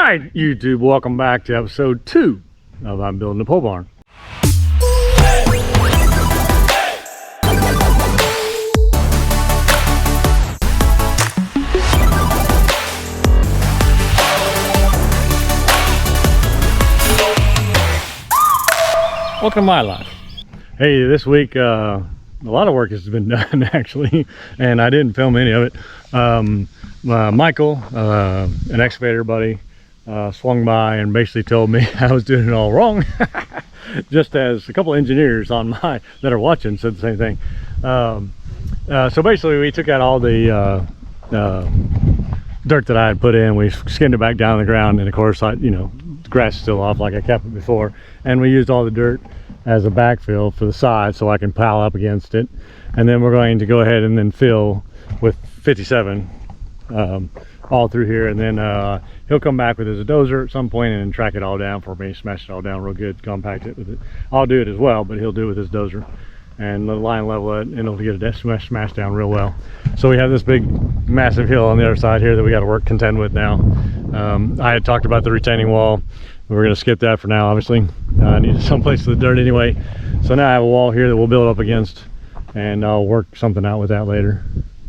right, YouTube, welcome back to episode 2 of I'm Building a Pole Barn. Welcome to my life. Hey, this week a lot of work has been done actually, and I didn't film any of it. Michael, an excavator buddy, swung by and basically told me I was doing it all wrong. Just as a couple engineers on that are watching said the same thing. So basically we took out all the dirt that I had put in. We skinned it back down on the ground, and of course the grass is still off like I kept it before, and we used all the dirt as a backfill for the side so I can pile up against it. And then we're going to go ahead and then fill with 57 all through here, and then he'll come back with his dozer at some point and then track it all down for me, smash it all down real good, compact it with it. I'll do it as well, but he'll do it with his dozer and line level it, and it'll get it smashed down real well. So we have this big massive hill on the other side here that we got to contend with now. I had talked about the retaining wall. We're going to skip that for now, obviously. I needed someplace for the dirt anyway. So now I have a wall here that we'll build up against, and I'll work something out with that later.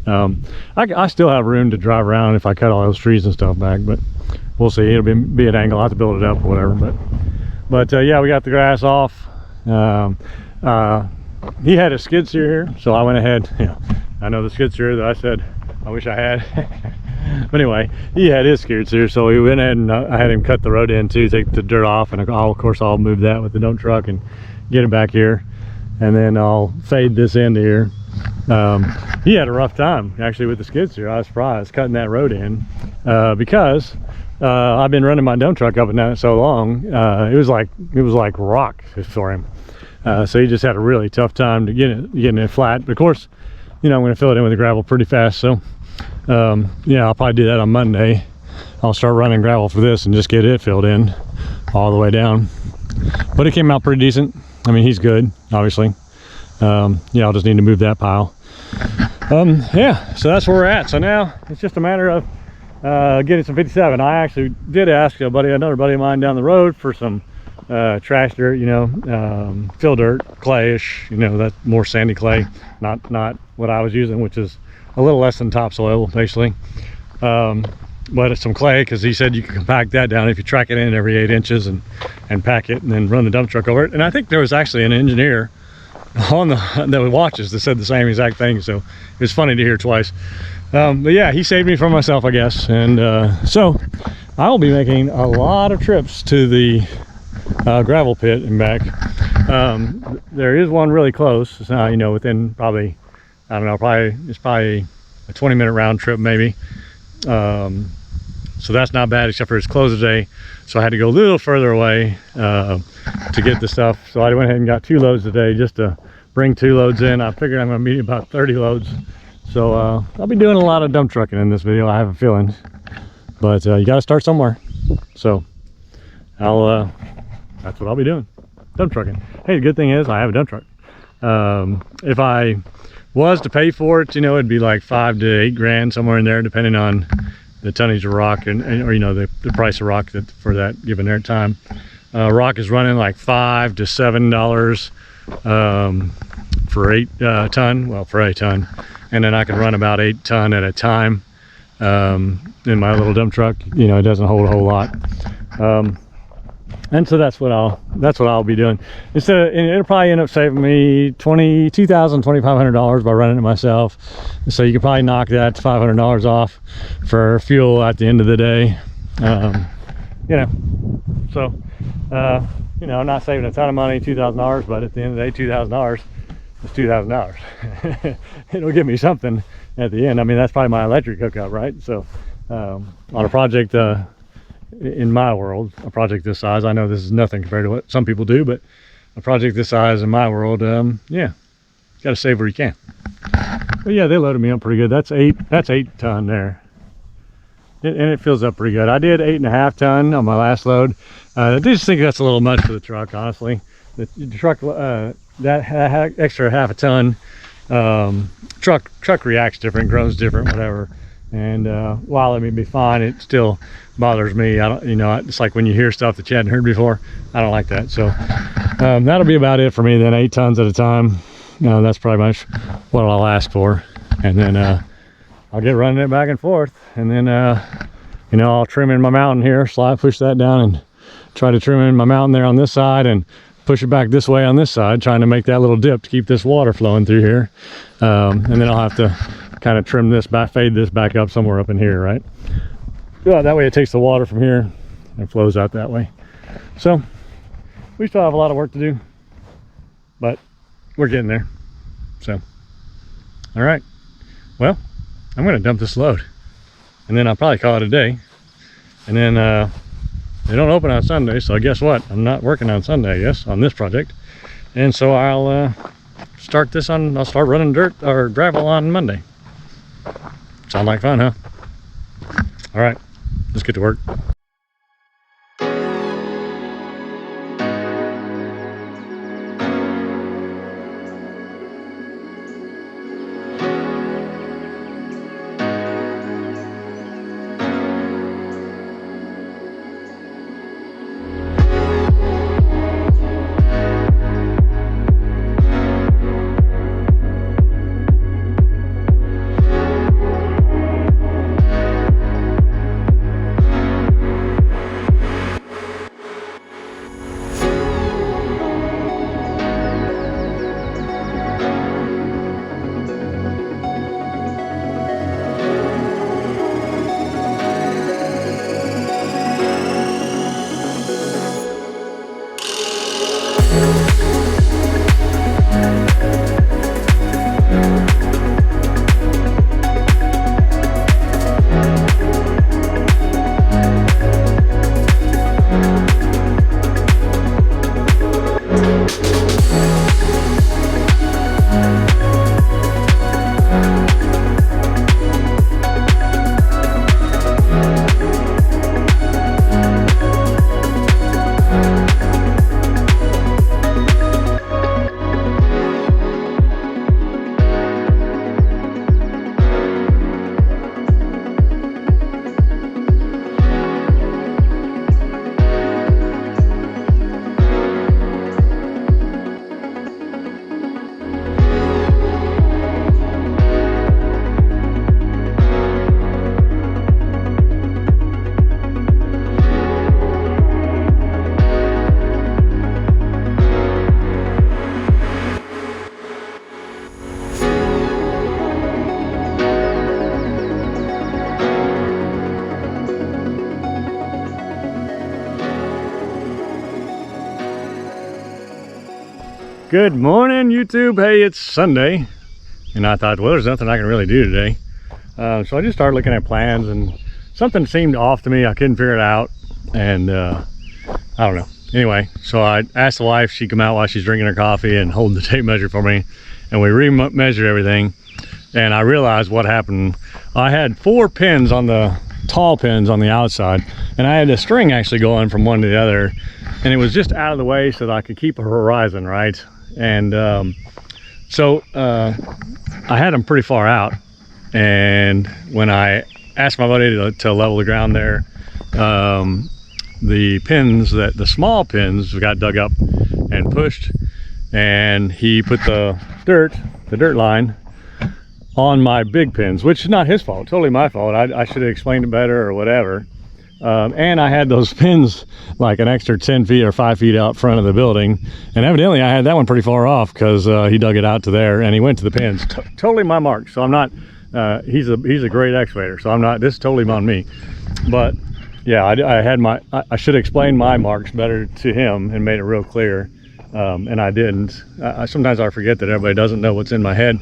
I still have room to drive around if I cut all those trees and stuff back, but we'll see. It'll be an angle. I'll have to build it up or whatever. But yeah, we got the grass off. He had a skid steer here, so I went ahead. I know the skid steer that I said I wish I had. But anyway, he had his skid steer, so we went ahead and I had him cut the road in too, take the dirt off, and of course I'll move that with the dump truck and get it back here, and then I'll fade this into here. He had a rough time actually with the skid steer. I was surprised cutting that road in because I've been running my dump truck up and down it so long. It was like rock for him. So he just had a really tough time to getting it flat. But of course, I'm going to fill it in with the gravel pretty fast. So yeah, I'll probably do that on Monday. I'll start running gravel for this and just get it filled in all the way down. But it came out pretty decent. I mean, he's good, obviously. Yeah, I'll just need to move that pile. Yeah, so that's where we're at. So now it's just a matter of getting some 57. I actually did ask another buddy of mine down the road for some trash dirt, fill dirt, clayish, that's more sandy clay, not what I was using, which is a little less than topsoil basically. But it's some clay, because he said you can compact that down if you track it in every 8 inches and pack it and then run the dump truck over it. And I think there was actually an engineer on that watches that said the same exact thing, so it was funny to hear twice. But yeah, he saved me from myself, I guess. And so I will be making a lot of trips to the gravel pit and back. There is one really close, within probably, I don't know, it's probably a 20-minute round trip maybe. So that's not bad, except for it's closed today, so I had to go a little further away to get the stuff. So I went ahead and got 2 loads today, just to bring 2 loads in. I figured I'm going to meet about 30 loads. So I'll be doing a lot of dump trucking in this video, I have a feeling. But you got to start somewhere. So that's what I'll be doing, dump trucking. Hey, the good thing is I have a dump truck. If I was to pay for it, it'd be like $5 to $8 grand, somewhere in there, depending on the tonnage of rock or the price of rock for that given their time. Rock is running like $5 to $7 for 8 ton. Well, for a ton, and then I can run about 8 ton at a time in my little dump truck. It doesn't hold a whole lot. And so that's what I'll be doing. It'll probably end up saving me $2,000, $2,500 by running it myself. So you can probably knock that $500 off for fuel at the end of the day. So I'm not saving a ton of money, $2,000, but at the end of the day, $2,000 is $2,000. It'll give me something at the end. I mean, that's probably my electric hookup, right? So on a project, in my world, a project this size, I know this is nothing compared to what some people do, but a project this size in my world, yeah, got to save where you can. But yeah, they loaded me up pretty good. That's 8 ton there, and it fills up pretty good. I did 8.5 ton on my last load. I just think that's a little much for the truck, honestly. The truck, that extra half a ton, truck reacts different, grows different, whatever. And while it may be fine, it still bothers me. I don't, you know, it's like when you hear stuff that you hadn't heard before. I don't like that. So that'll be about it for me then. 8 tons at a time. That's pretty much what I'll ask for, and then I'll get running it back and forth, and then you know, I'll trim in my mountain here, push that down, and try to trim in my mountain there on this side, and push it back this way on this side, trying to make that little dip to keep this water flowing through here. And then I'll have to kind of trim this back, fade this back up somewhere up in here, right? Yeah, that way it takes the water from here and flows out that way. So we still have a lot of work to do, but we're getting there. So, all right, well, I'm gonna dump this load, and then I'll probably call it a day. And then they don't open on Sunday, so guess what? I'm not working on Sunday, I guess, on this project. And so I'll start running dirt or gravel on Monday. Sound like fun, huh? All right, let's get to work. Good morning, YouTube. Hey, it's Sunday, and I thought, well, there's nothing I can really do today. So I just started looking at plans, and something seemed off to me. I couldn't figure it out, and I don't know. Anyway, so I asked the wife, she'd come out while she's drinking her coffee and holding the tape measure for me, and we re-measured everything, and I realized what happened. I had 4 pins on the tall pins on the outside, and I had a string actually going from one to the other, and it was just out of the way so that I could keep a horizon, right? And so I had them pretty far out, and when I asked my buddy to level the ground there, the pins, the small pins got dug up and pushed, and he put the dirt line on my big pins, which is not his fault, totally my fault. I should have explained it better or whatever. And I had those pins like an extra 10 feet or 5 feet out front of the building, and evidently I had that one pretty far off because he dug it out to there and he went to the pins. Totally my mark. So I'm not he's a great excavator, so I'm not, this is totally on me. But yeah, I should have explained my marks better to him and made it real clear, and I didn't. Sometimes I forget that everybody doesn't know what's in my head.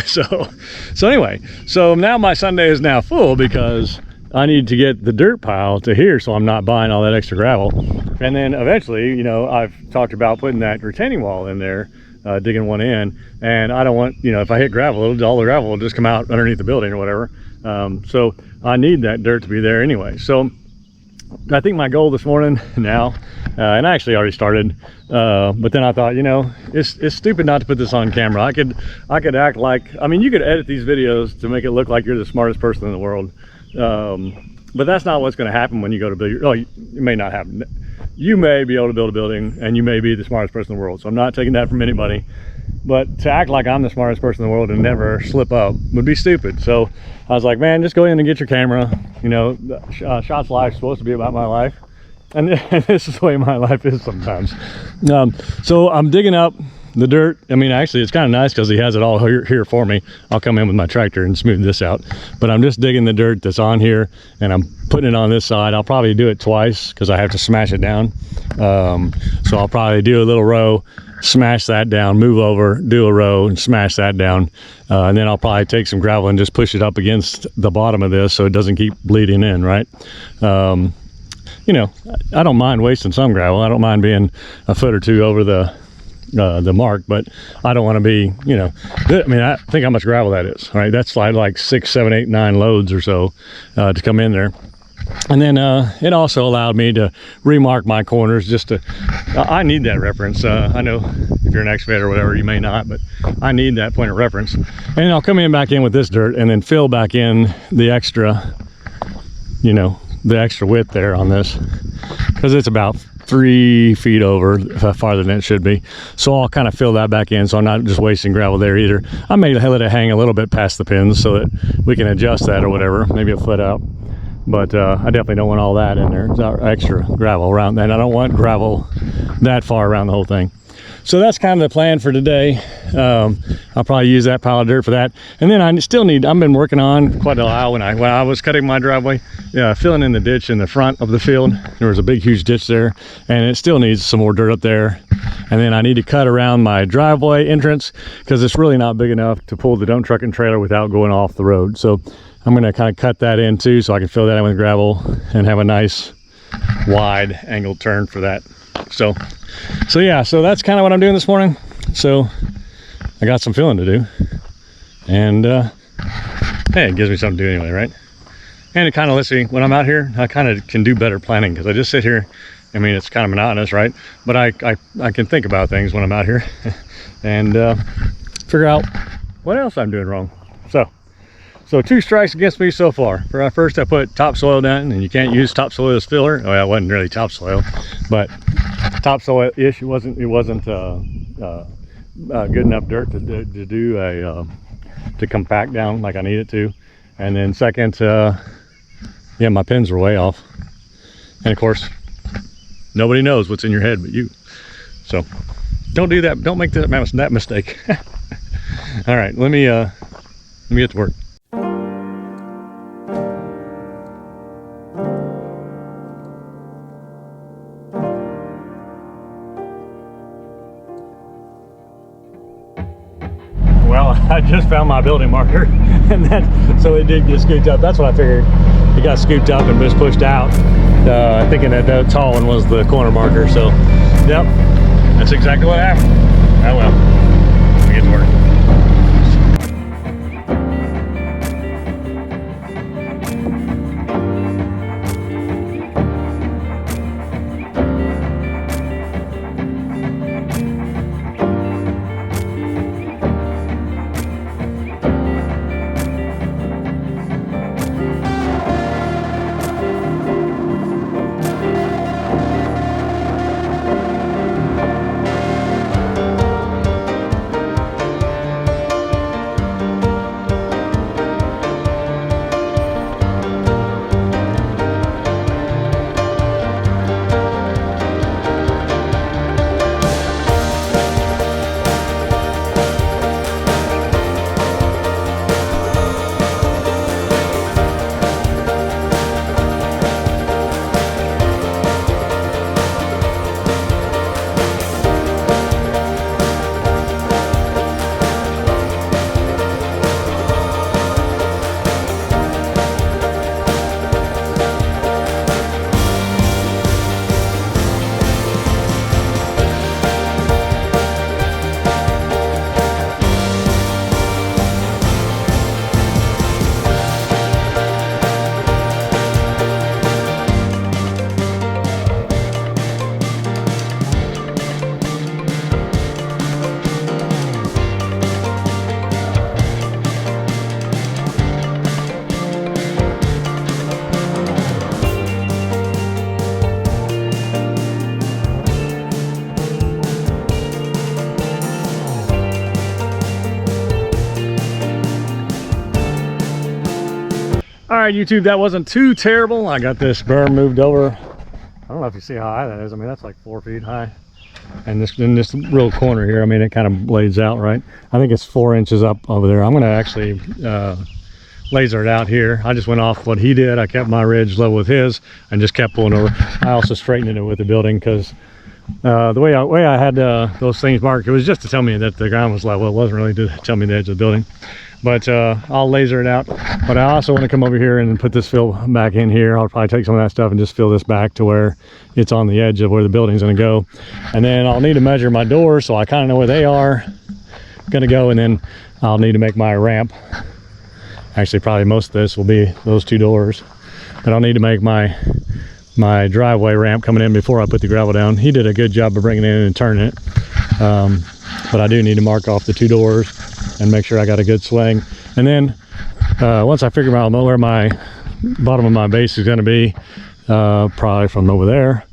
so anyway, so now my Sunday is now full because I need to get the dirt pile to here, so I'm not buying all that extra gravel. And then eventually, you know, I've talked about putting that retaining wall in there, digging one in, and I don't want, you know, if I hit gravel, all the gravel will just come out underneath the building or whatever. So I need that dirt to be there anyway. So I think my goal this morning now, and I actually already started, but then I thought, you know, it's stupid not to put this on camera. I could act like, I mean, you could edit these videos to make it look like you're the smartest person in the world, but that's not what's going to happen when you go to build. Oh, it may not happen. You may be able to build a building, and you may be the smartest person in the world. So I'm not taking that from anybody. But to act like I'm the smartest person in the world and never slip up would be stupid. So I was like, man, just go in and get your camera. You know, Shots Life is supposed to be about my life. And this is the way my life is sometimes. So I'm digging up the dirt. I mean, actually, it's kind of nice because he has it all here for me. I'll come in with my tractor and smooth this out. But I'm just digging the dirt that's on here, and I'm putting it on this side. I'll probably do it twice because I have to smash it down. So I'll probably do a little row, smash that down, move over, do a row, and smash that down. And then I'll probably take some gravel and just push it up against the bottom of this so it doesn't keep bleeding in, right? You know, I don't mind wasting some gravel. I don't mind being a foot or two over the mark, but I don't want to be, you know, I mean, I think how much gravel that is, right? That's like 6, 7, 8, 9 loads or so to come in there. And then it also allowed me to remark my corners. Just to, I need that reference. I know if you're an excavator or whatever, you may not, but I need that point of reference. And I'll come back in with this dirt and then fill back in the extra, you know, the extra width there on this, because it's about 3 feet over, farther than it should be. So I'll kind of fill that back in, so I'm not just wasting gravel there either. I may let it hang a little bit past the pins so that we can adjust that or whatever, maybe a foot out. But I definitely don't want all that in there. It's extra gravel around that. I don't want gravel that far around the whole thing. So that's kind of the plan for today. I'll probably use that pile of dirt for that. And then I still need, I've been working on quite a while when I was cutting my driveway, filling in the ditch in the front of the field. There was a big, huge ditch there, and it still needs some more dirt up there. And then I need to cut around my driveway entrance because it's really not big enough to pull the dump truck and trailer without going off the road. So I'm gonna kind of cut that in too, so I can fill that in with gravel and have a nice wide angled turn for that. So yeah, so that's kind of what I'm doing this morning. So I got some filling to do, and hey, it gives me something to do anyway, right? And it kind of lets me, when I'm out here, I kind of can do better planning, because I just sit here. I mean, it's kind of monotonous, right? But I can think about things when I'm out here and figure out what else I'm doing wrong. So 2 strikes against me so far. First, I put topsoil down, and you can't use topsoil as filler. Well, it wasn't really topsoil, but topsoil-ish. It wasn't good enough dirt to do to compact down like I needed to. And then second, yeah, my pins were way off. And of course, nobody knows what's in your head but you. So don't do that. Don't make that mistake. All right, let me get to work. Well, I just found my building marker, and so it did get scooped up. That's what I figured. It got scooped up and just pushed out, thinking that the tall one was the corner marker. So, yep, that's exactly what happened. Oh well, we get to work. All right, YouTube, that wasn't too terrible. I got this berm moved over. I don't know if you see how high that is. I mean, that's like 4 feet high. And this in this real corner here, I mean, it kind of blades out, right? I think it's 4 inches up over there. I'm gonna actually laser it out here. I just went off what he did. I kept my ridge level with his and just kept pulling over. I also straightened it with the building because the way I had those things marked, it was just to tell me that the ground was level. It wasn't really to tell me the edge of the building. But I'll laser it out. But I also want to come over here and put this fill back in here. I'll probably take some of that stuff and just fill this back to where it's on the edge of where the building's going to go. And then I'll need to measure my doors so I kind of know where they are going to go. And then I'll need to make my ramp. Actually, probably most of this will be those 2 doors. But I'll need to make my driveway ramp coming in before I put the gravel down. He did a good job of bringing it in and turning it. But I do need to mark off the 2 doors and make sure I got a good swing. And then once I figure out where my bottom of my base is going to be, probably from over there,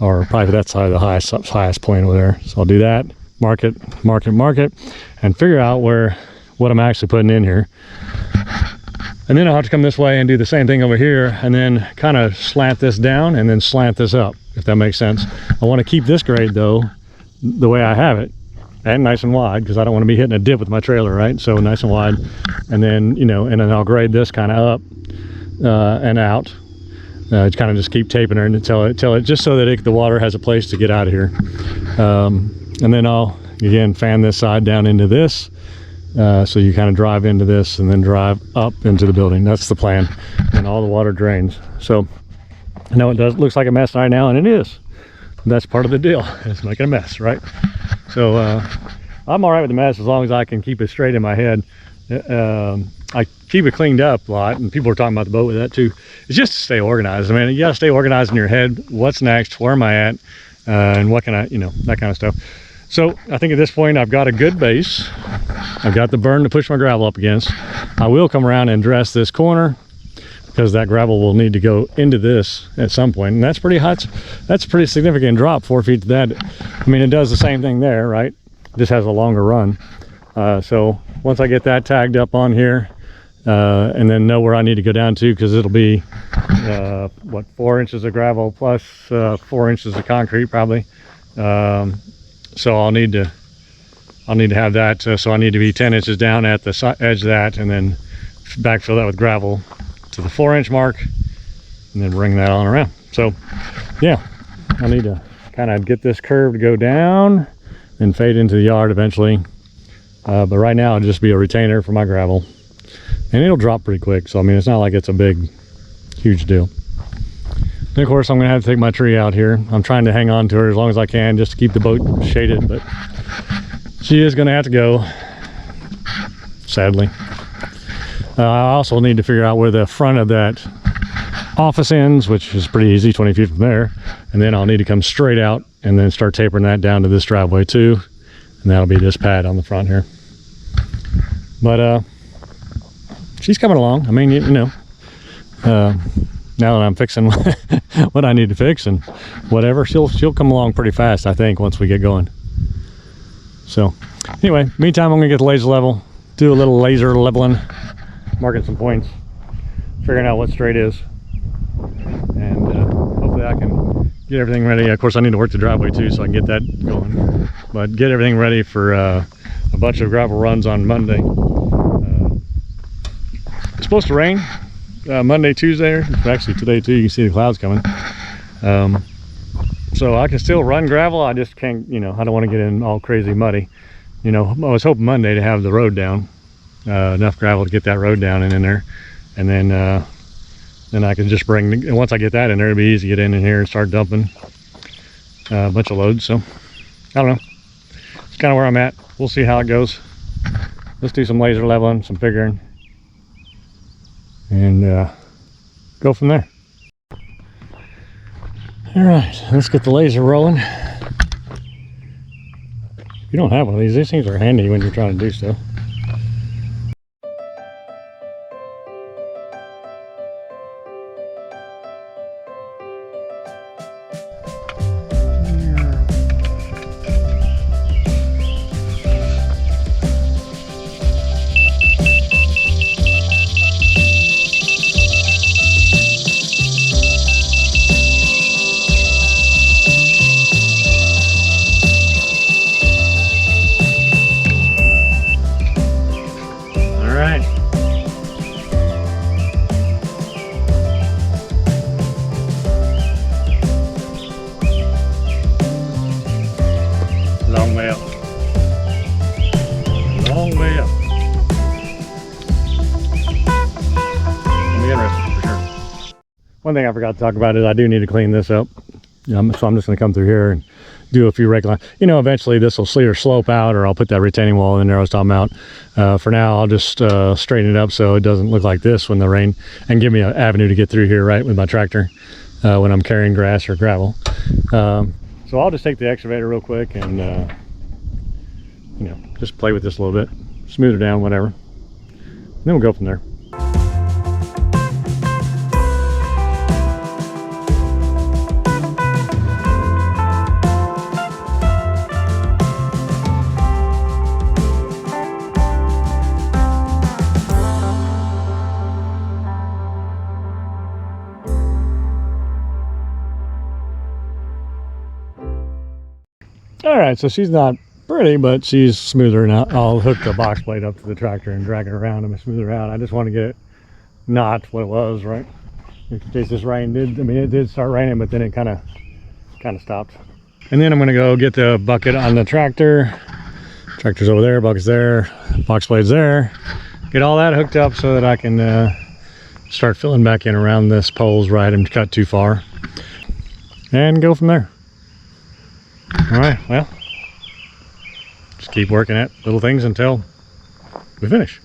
or probably that side of the highest point over there. So I'll do that, mark it, and figure out what I'm actually putting in here. And then I'll have to come this way and do the same thing over here, and then kind of slant this down and then slant this up, if that makes sense. I want to keep this grade though the way I have it, and nice and wide, because I don't want to be hitting a dip with my trailer, right? So nice and wide, and then, you know, and then I'll grade this kind of up and out. Kind of just keep taping her until it just so that the water has a place to get out of here. And then I'll again fan this side down into this, so you kind of drive into this and then drive up into the building. That's the plan, and all the water drains. So I know it looks like a mess right now, and it is. That's part of the deal. It's making a mess, right? So I'm all right with the mess as long as I can keep it straight in my head. I keep it cleaned up a lot, and people are talking about the boat with that too. It's just to stay organized. I mean, you gotta stay organized in your head. What's next? Where am I at? And what can I, you know, that kind of stuff. So I think at this point I've got a good base. I've got the berm to push my gravel up against. I will come around and dress this corner, because that gravel will need to go into this at some point, and that's pretty hot. That's a pretty significant drop, 4 feet to that. I mean, it does the same thing there, right? Just has a longer run. So once I get that tagged up on here, and then know where I need to go down to, because it'll be what, 4 inches of gravel plus 4 inches of concrete probably. So I'll need to have that. So I need to be 10 inches down at the edge of that, and then backfill that with gravel to the 4-inch mark, and then bring that on around. So yeah, I need to kind of get this curve to go down and fade into the yard eventually. But right now it'll just be a retainer for my gravel, and it'll drop pretty quick. So I mean, it's not like it's a big, huge deal. And of course, I'm gonna have to take my tree out here. I'm trying to hang on to her as long as I can just to keep the boat shaded, but she is gonna have to go, sadly. I also need to figure out where the front of that office ends, which is pretty easy, 20 feet from there. And then I'll need to come straight out and then start tapering that down to this driveway too. And that'll be this pad on the front here. But she's coming along. I mean, you know, now that I'm fixing what I need to fix and whatever, she'll come along pretty fast, I think, once we get going. So anyway, meantime, I'm gonna get the laser level, do a little laser leveling, marking some points, figuring out what straight is, and hopefully I can get everything ready. Of course, I need to work the driveway too, so I can get that going, but get everything ready for a bunch of gravel runs on Monday. It's supposed to rain Monday, Tuesday, actually today too. You can see the clouds coming, so I can still run gravel. I just can't, you know, I don't want to get in all crazy muddy. You know, I was hoping Monday to have the road down, enough gravel to get that road down and in there, and then I can just bring, and once I get that in there, it'll be easy to get in here and start dumping a bunch of loads. So I don't know, it's kind of where I'm at. We'll see how it goes. Let's do some laser leveling, some figuring, and go from there. All right, let's get the laser rolling. If you don't have one of these things are handy when you're trying to do stuff. one thing I forgot to talk about is I do need to clean this up. So I'm just going to come through here and do a few regular, you know, eventually this will either slope out or I'll put that retaining wall in there I was talking about. For now, I'll just straighten it up so it doesn't look like this when the rain, and give me an avenue to get through here, right, with my tractor when I'm carrying grass or gravel. So I'll just take the excavator real quick and, you know, just play with this a little bit, smooth it down, whatever. And then we'll go from there. All right, so she's not pretty, but she's smoother now. I'll hook the box plate up to the tractor and drag it around and smooth her out. I just want to get it not what it was, right? In case this rain did, I mean, it did start raining, but then it kind of stopped. And then I'm gonna go get the bucket on the tractor. Tractor's over there, bucket's there, box plate's there. Get all that hooked up so that I can start filling back in around this poles right and cut too far. And go from there. All right, well, just keep working at little things until we finish.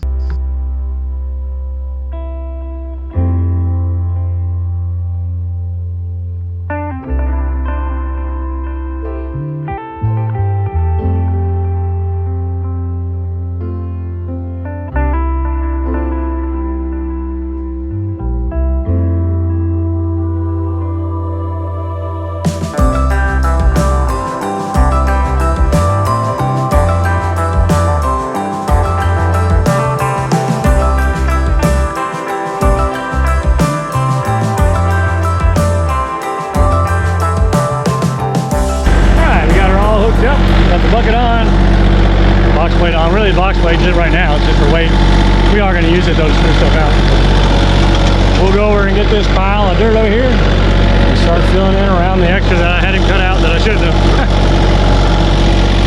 Got the bucket on, box plate on. Really, the box plate right now, it's just for weight. We are going to use it though to smooth stuff out. We'll go over and get this pile of dirt over here and start filling in around the extra that I had him cut out that I should have done.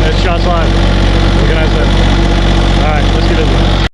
That's shot's line. What can I say? All right, let's get into it.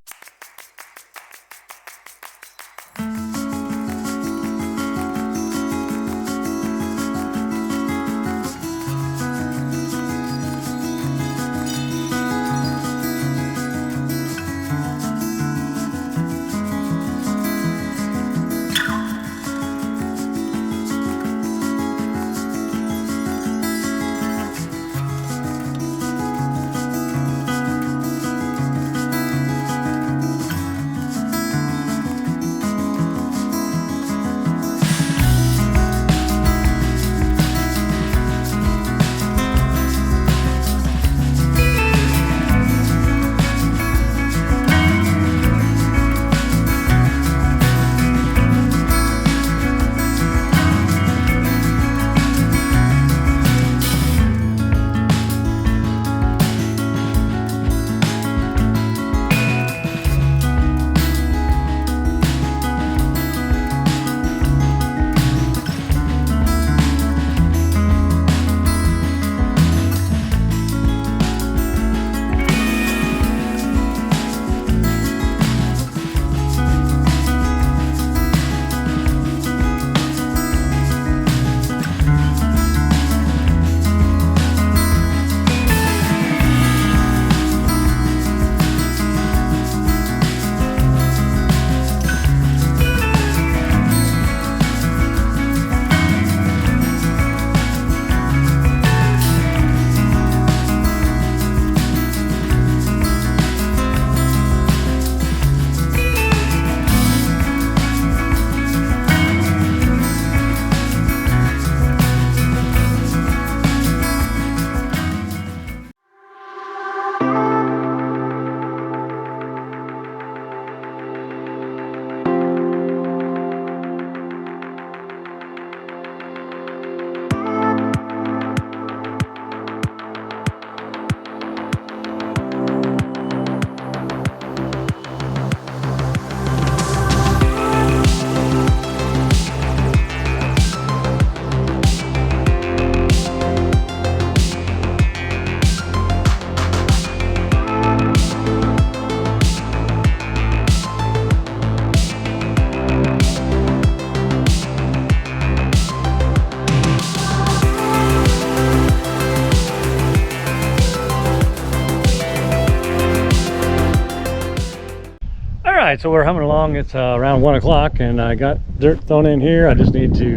right, so we're humming along. It's around 1 o'clock, and I got dirt thrown in here. I just need to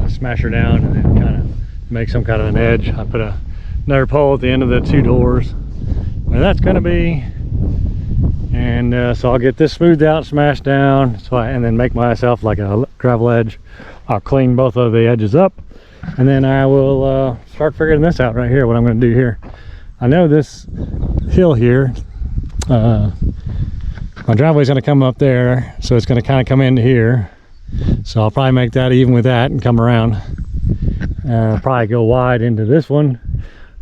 smash her down and then kind of make some kind of an edge. I put another pole at the end of the 2 doors where that's going to be, and so I'll get this smoothed out, smashed down, and then make myself like a gravel edge. I'll clean both of the edges up, and then I will start figuring this out right here, what I'm going to do here. I know this hill here, my driveway's going to come up there, so it's going to kind of come into here. So I'll probably make that even with that and come around. Probably go wide into this one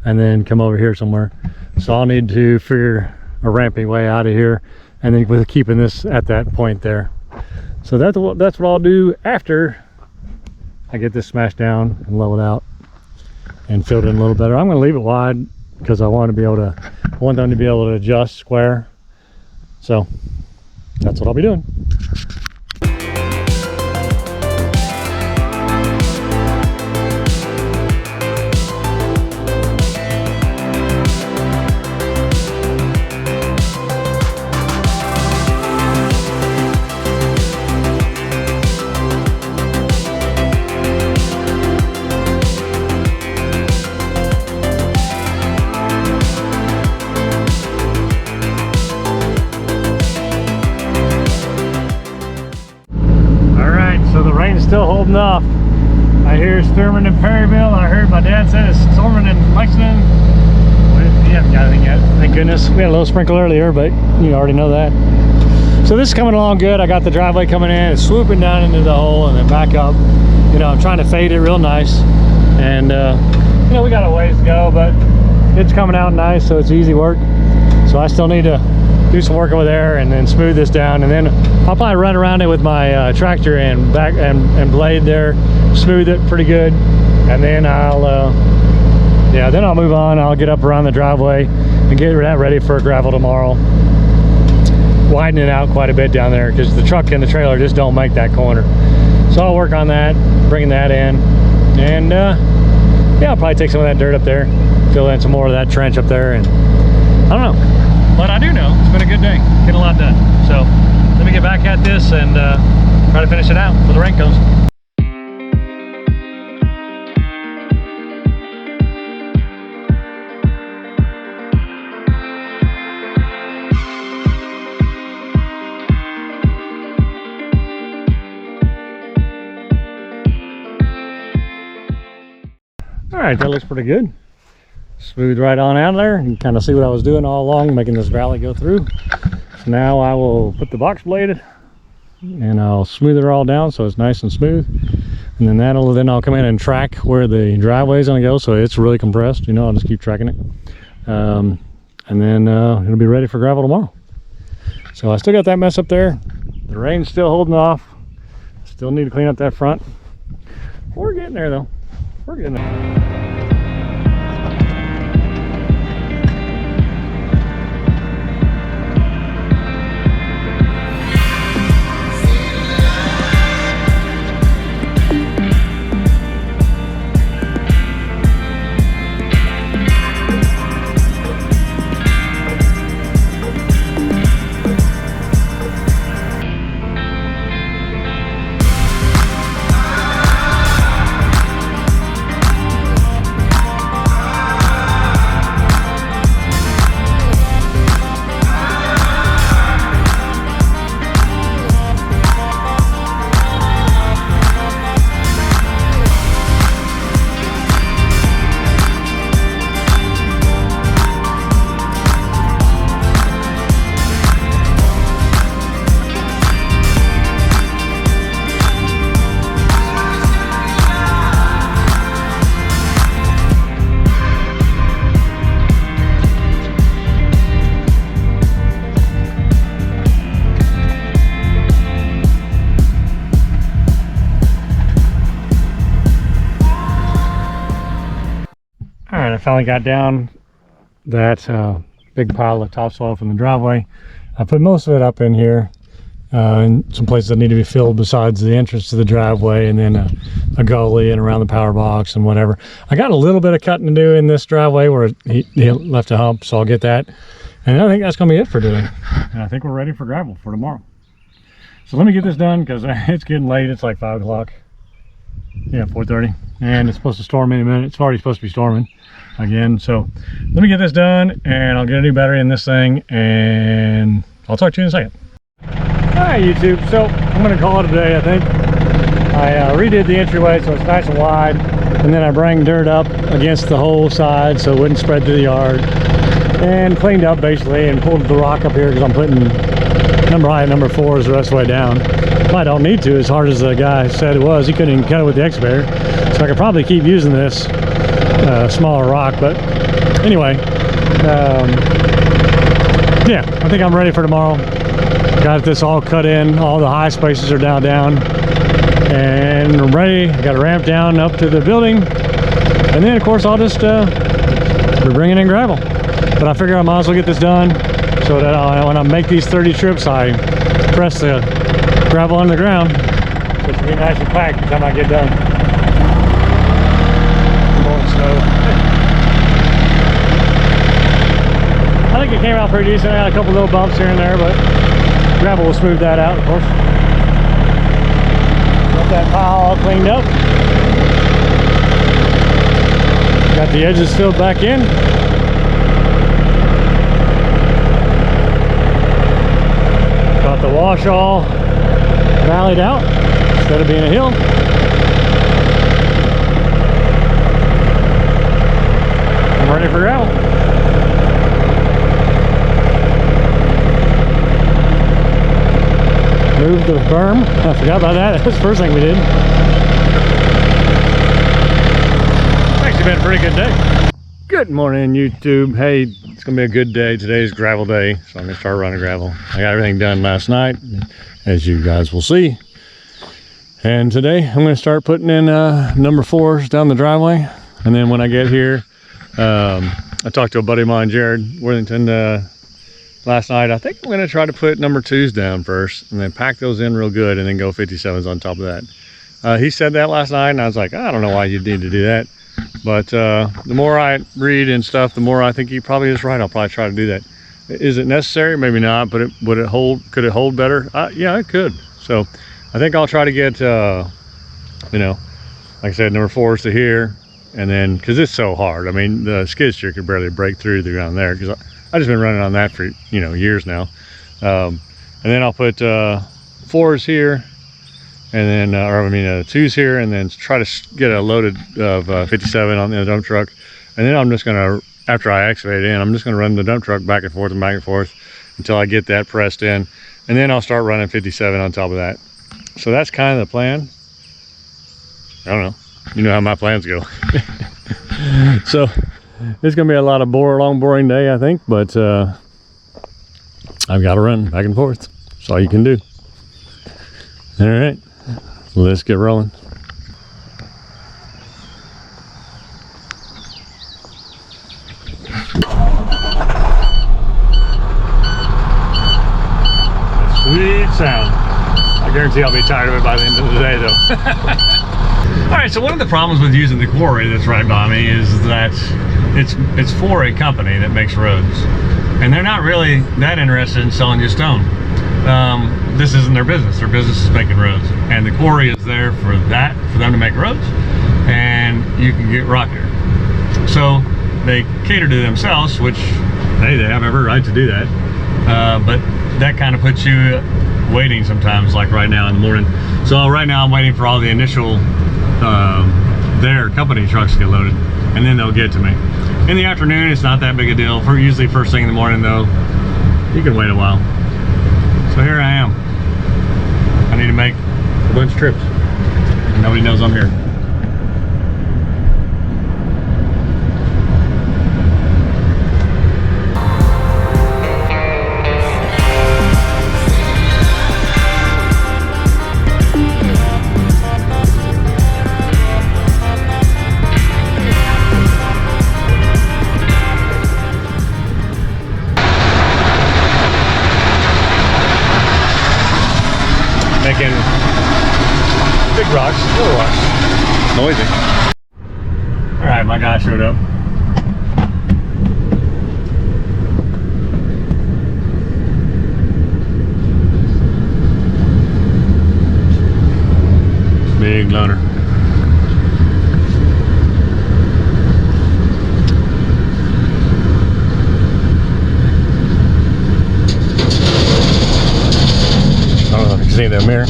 and then come over here somewhere. So I'll need to figure a ramping way out of here, and then with keeping this at that point there. So that's what I'll do after I get this smashed down and leveled out and filled in a little better. I'm going to leave it wide because I want them to be able to adjust square. So that's what I'll be doing. Still holding off. I hear storming in Perryville. I heard my dad said it's storming in Lexington. We haven't got anything yet, thank goodness. We had a little sprinkle earlier, but you already know that. So this is coming along good. I got the driveway coming in, it's swooping down into the hole and then back up. You know, I'm trying to fade it real nice, and you know, we got a ways to go, but it's coming out nice, so it's easy work. So I still need to do some work over there and then smooth this down, and then I'll probably run around it with my tractor and back and blade there, smooth it pretty good, and then I'll move on. I'll get up around the driveway and get that ready for gravel tomorrow. Widen it out quite a bit down there because the truck and the trailer just don't make that corner. So I'll work on that, bringing that in, and yeah, I'll probably take some of that dirt up there, fill in some more of that trench up there, and I don't know. But I do know it's been a good day, getting a lot done. So let me get back at this and try to finish it out before the rain comes. All right, that looks pretty good. Smooth right on out of there. You can kind of see what I was doing all along, making this valley go through. So now I will put the box blade and I'll smooth it all down so it's nice and smooth. And then I'll come in and track where the driveway is going to go, so it's really compressed. You know, I'll just keep tracking it. And then it'll be ready for gravel tomorrow. So I still got that mess up there. The rain's still holding off. Still need to clean up that front. We're getting there though. We're getting there. I finally got down that big pile of topsoil from the driveway. I put most of it up in here, in some places that need to be filled besides the entrance to the driveway, and then a gully and around the power box and whatever. I got a little bit of cutting to do in this driveway where he left a hump, so I'll get that. And I think that's going to be it for today. And I think we're ready for gravel for tomorrow. So let me get this done because it's getting late. It's like 5 o'clock. Yeah, 4:30. And it's supposed to storm any minute. It's already supposed to be storming again. So let me get this done and I'll get a new battery in this thing and I'll talk to you in a second. Alright YouTube, so I'm going to call it a day I think. I redid the entryway so it's nice and wide, and then I bring dirt up against the whole side so it wouldn't spread through the yard, and cleaned up basically and pulled the rock up here because I'm putting number high and number 4 is the rest of the way down. I don't need to, as hard as the guy said it was. He couldn't even cut it with the excavator, so I could probably keep using this smaller rock. But anyway, yeah, I think I'm ready for tomorrow. Got this all cut in, all the high spaces are down, and I'm ready. Got a ramp down up to the building, and then of course I'll just be bringing in gravel. But I figure I might as well get this done so that when I make these 30 trips, I press the gravel on the ground. So it's gonna be nice and packed by the time I get done. Blowing snow. I think it came out pretty decent. I had a couple little bumps here and there, but gravel will smooth that out, of course. Got that pile all cleaned up. Got the edges filled back in. Got the wash all valleyed out instead of being a hill. I'm ready for gravel. Move the berm. I forgot about that. That's the first thing we did. It's actually been a pretty good day. Good morning, YouTube. Hey, it's gonna be a good day. Today's gravel day, so I'm gonna start running gravel. I got everything done last night, as you guys will see. And today I'm gonna start putting in number 4s down the driveway. And then when I get here, I talked to a buddy of mine, Jared Worthington, last night. I think I'm gonna try to put number 2s down first and then pack those in real good and then go 57s on top of that. He said that last night and I was like, I don't know why you need to do that. But the more I read and stuff, the more I think he probably is right. I'll probably try to do that. Is it necessary? Maybe not, but would it hold? Could it hold better? Yeah, it could. So I think I'll try to get, you know, like I said, number 4s to here. And then, because it's so hard. I mean, the skid steer could barely break through the ground there because I've just been running on that for, you know, years now. And then I'll put 4s here. And then, or I mean 2s here, and then try to get a loaded of 57 on the dump truck. And then I'm just gonna, after I excavate it in, I'm just gonna run the dump truck back and forth until I get that pressed in. And then I'll start running 57 on top of that. So that's kind of the plan. I don't know. You know how my plans go. So it's gonna be a lot of long boring day, I think, but I've got to run back and forth. That's all you can do. All right. Let's get rolling. Sweet sound. I guarantee I'll be tired of it by the end of the day though. All right, so one of the problems with using the quarry that's right by me is that it's for a company that makes roads. And they're not really that interested in selling you stone. This isn't their business. Their business is making roads, and the quarry is there for that, for them to make roads, and you can get rock here. So they cater to themselves, which, hey, they have every right to do that. But that kind of puts you waiting sometimes, like right now in the morning. So right now I'm waiting for all the initial their company trucks to get loaded, and then they'll get to me. In the afternoon, it's not that big a deal. For usually first thing in the morning though, you can wait a while. So here I am. I need to make a bunch of trips. And nobody knows I'm here. Making big rocks, little rocks, noisy. All right, my guy showed up. big loader. I don't know if you can see that mirror.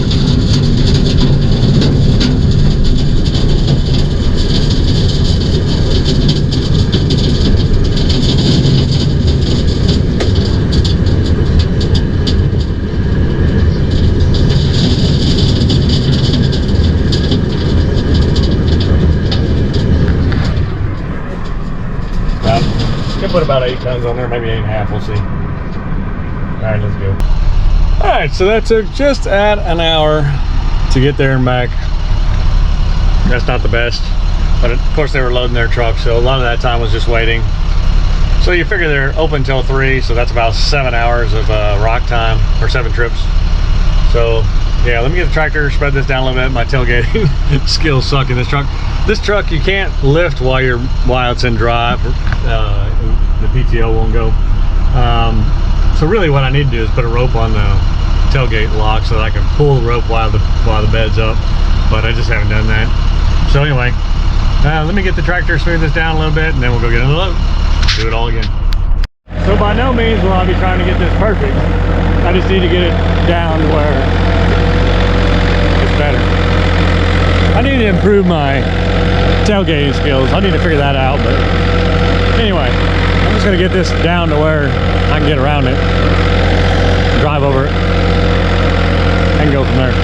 Put about 8 tons on there, maybe 8.5, we'll see. Alright, let's go. Alright, so that took just at an hour to get there and back. That's not the best, but of course they were loading their truck, so a lot of that time was just waiting. So you figure they're open till 3, so that's about 7 hours of rock time, or 7 trips. So yeah, let me get the tractor, spread this down a little bit. My tailgating skills suck in this truck. This truck you can't lift while it's in drive. The PTO won't go. So really what I need to do is put a rope on the tailgate lock so that I can pull the rope while the bed's up, but I just haven't done that. So anyway, let me get the tractor, smooth this down a little bit, and then we'll go get in the load. Do it all again. So by no means will I be trying to get this perfect. I just need to get it down to where it's better. I need to improve my tailgating skills. I need to figure that out, but anyway, I'm just gonna get this down to where I can get around it, drive over it, and go from there.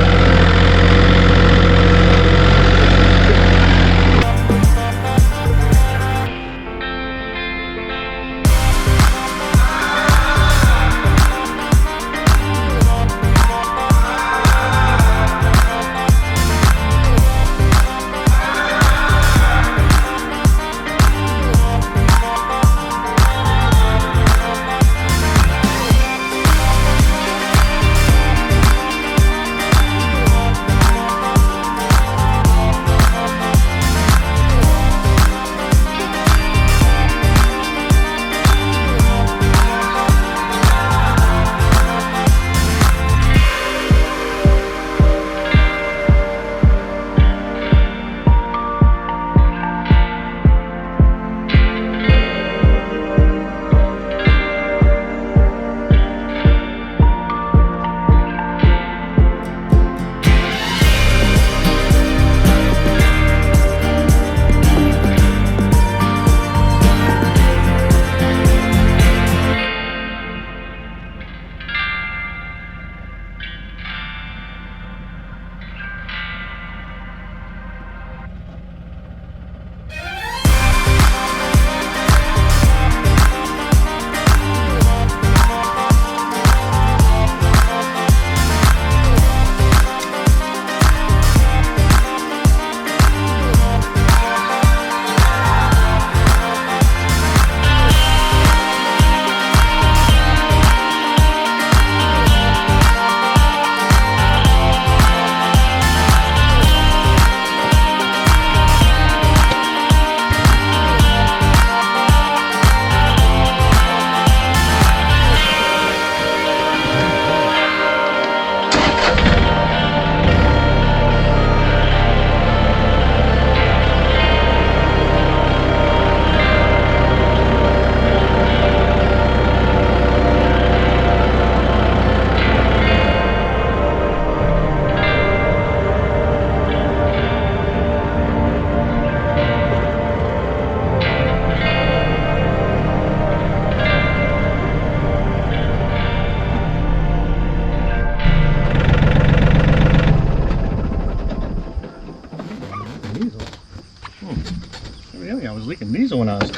I was leaking diesel when I was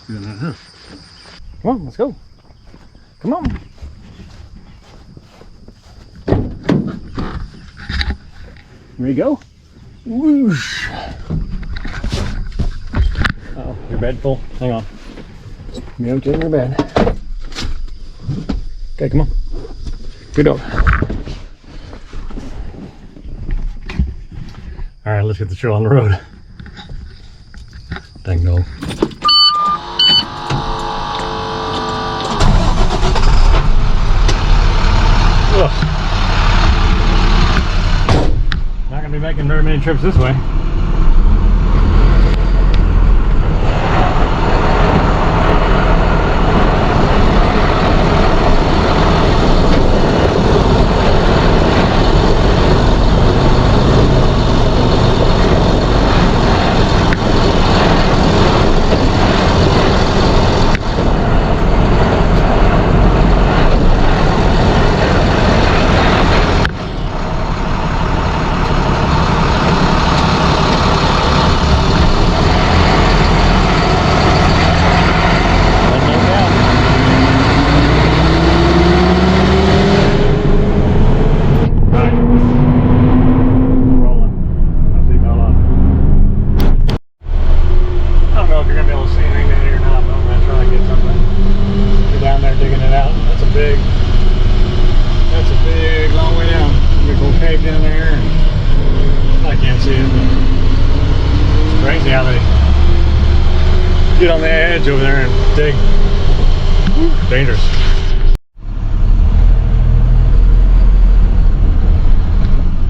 doing that, huh? Come on, let's go. Come on. Here we go. Whoosh. Uh-oh, your bed full. Hang on. You're empty in your bed. Okay, come on. Good dog. All right, let's get the show on the road. Dang dog. Ugh. Not gonna be making very many trips this way. Get on the edge over there and dig. Woo, dangerous.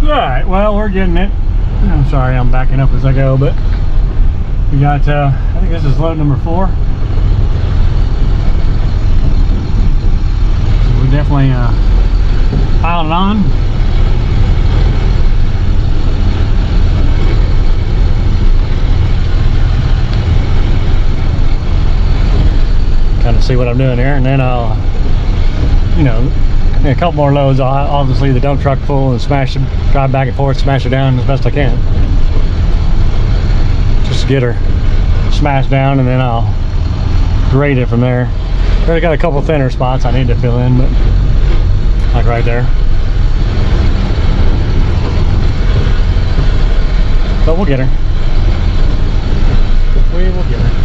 Alright, well, we're getting it. I'm sorry I'm backing up as I go, but we got, I think this is load number 4. So we're definitely piling on. Kind of see what I'm doing here, and then I'll, you know, a couple more loads. I'll obviously the dump truck full and smash it, drive back and forth, smash it down as best I can. Just get her smashed down, and then I'll grade it from there. Already got a couple thinner spots I need to fill in, but like right there. But we'll get her. We will get her.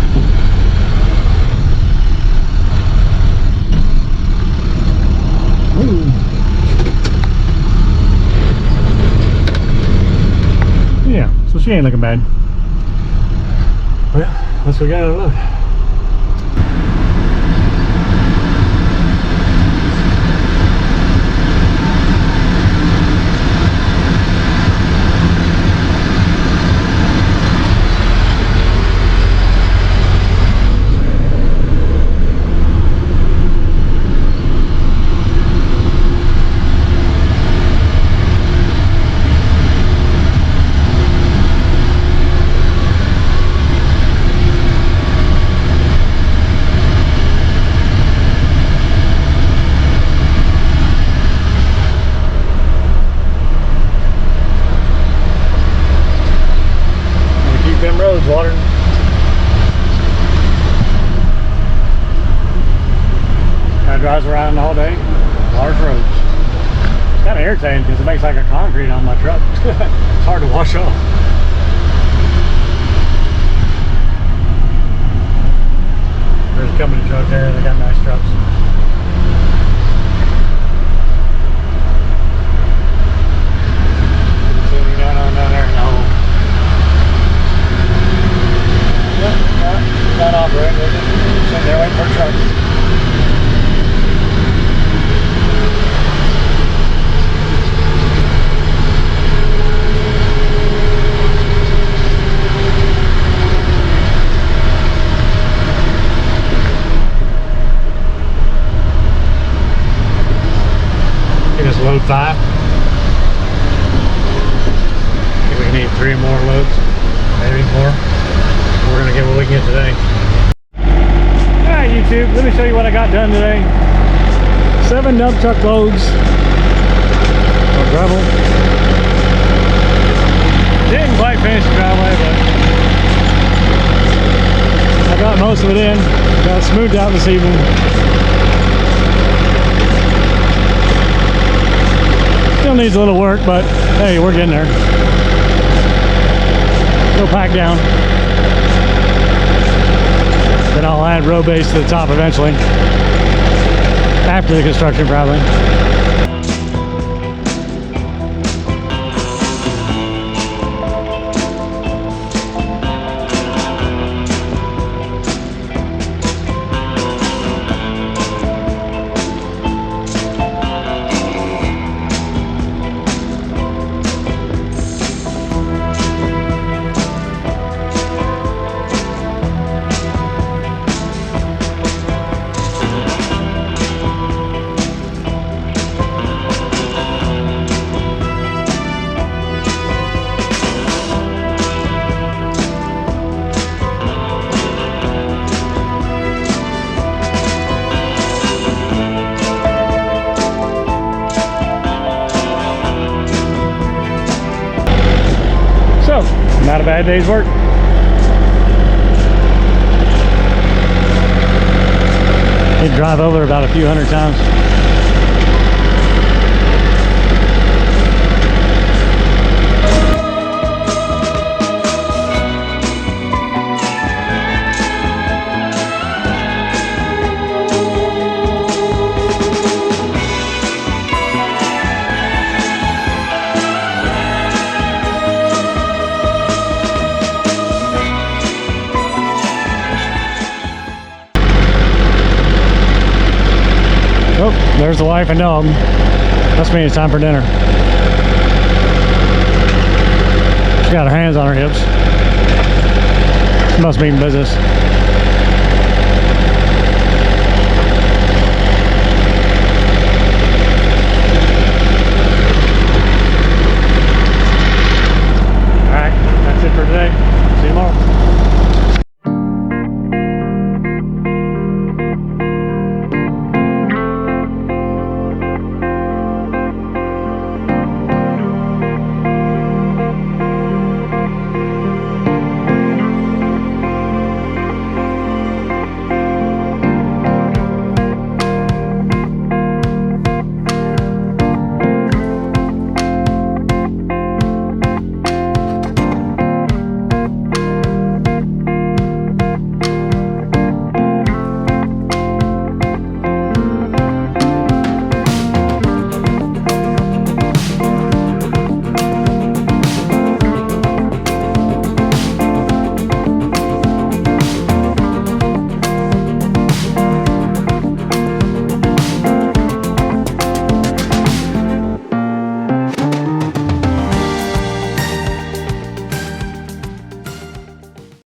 Yeah, so she ain't looking bad. Well, let's go get a look. Water. Kind of drives around all day. Large roads. It's kind of irritating because it makes like a concrete on my truck. It's hard to wash off. There's a company truck there. They got nice trucks. Down there in the hole. Not operating, is it? Sitting there waiting for a truck. Get us load 5. I think we need 3 more loads, maybe 4. We're gonna get what we can get today. Alright YouTube, let me show you what I got done today. 7 dump truck loads of gravel. Didn't quite finish the driveway, but I got most of it in. Got it smoothed out this evening. Still needs a little work, but hey, we're getting there. Go pack down. Then I'll add row base to the top eventually. After the construction, probably. Not a bad day's work. He'd drive over there about a few hundred times. Oh, there's the wife and dog. Must mean it's time for dinner. She's got her hands on her hips. She must mean business.